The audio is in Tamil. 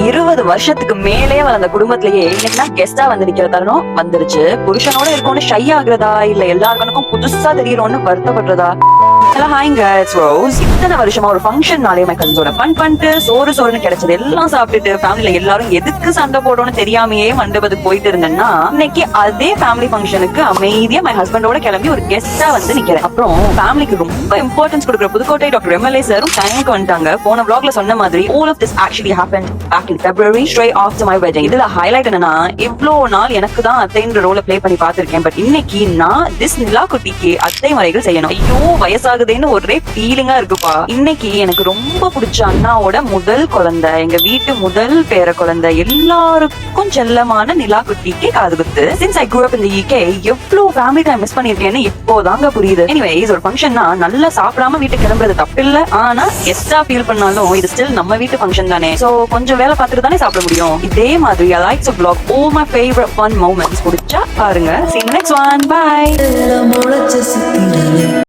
20 வருஷத்துக்கு மேலே வளர்ந்த குடும்பத்திலேயே இன்னைக்கு நான் கெஸ்டா வந்து நிக்கிற தருணம் வந்துருச்சு. புருஷனோட இருக்கோன்னு ஷை ஆகுறதா இல்ல எல்லாருக்கும் புதுசா தெரியறோம்னு வருத்தப்படுறதா? ஹாய்ங்க, இட்ஸ் ரோஸ். இத்தனை வருஷமா ஒரு ஃபங்க்ஷன்னாலே மை கசின்ஸோட ஃபன் பண்ணிட்டு சோறுன்னு கிடைச்சது எல்லாம் சாப்பிட்டுட்டு ஃபேமிலில எல்லாரும் எதுக்கு சண்டை போடணும்னு தெரியாமையே மண்டபத்துக்கு போயிட்டு இருந்தேன்னா, இன்னைக்கு அதே ஃபேமிலி ஃபங்க்ஷனுக்கு அமைதியா மை ஹஸ்பண்டோட கிளம்பி ஒரு கெஸ்டா வந்து நிக்கிறேன். அப்புறம் ஃபேமிலிக்கு ரொம்ப இம்பார்ட்டன்ஸ் கொடுக்குற புதுக்கோட்டை டாக்டர் எம்எல்ஏ சாரும் டைமுக்கு வந்துட்டாங்க. போன vlogல சொன்ன மாதிரி all of this actually happened back in February straight after my wedding. இதுல ஹைலைட் என்னன்னா, இவ்ளோ நாள் எனக்கு தான் அத்தைன்ற ரோல ப்ளே பண்ணி பார்த்திருக்கேன். பட் இன்னைக்கு நான் திஸ் நிலா குட்டிக்கு அத்தை மறைகள் செய்யணும். ஐயோ வயசாகுதேன்னு ஒரே ஃபீலிங்கா இருக்குப்பா. இன்னைக்கு எனக்கு ரொம்ப பிடிச்ச அண்ணாவோட முதல் குழந்தை, எங்க வீட்டு முதல் பேர குழந்தை, எல்லாருக்கும் செல்லமான நிலா குட்டிக்கு காது குத்து. Since I grew up in the UK, எவ்வளவு ஃபேமிலி டைம் மிஸ் பண்ணிருக்கேன்னு இப்போதாங்க புரியுது. எனிவேஸ், ஒரு ஃபங்க்ஷன்னா நல்லா சாப்பிடாம வீட்டுக்கு கிளம்புறது தப்பு இல்ல. ஆனா கெஸ்டா ஃபீல் பண்ணாலும் இது ஸ்டில் நம்ம வீட்டு ஃபங்க்ஷன் தானே. சோ கொஞ்சம் வேலை பார்த்துட்டு தானே சாப்பிட முடியும். இதே மாதிரி I like to vlog all my favorite fun moments. பிடிச்சா பாருங்க. See you next one. Bye.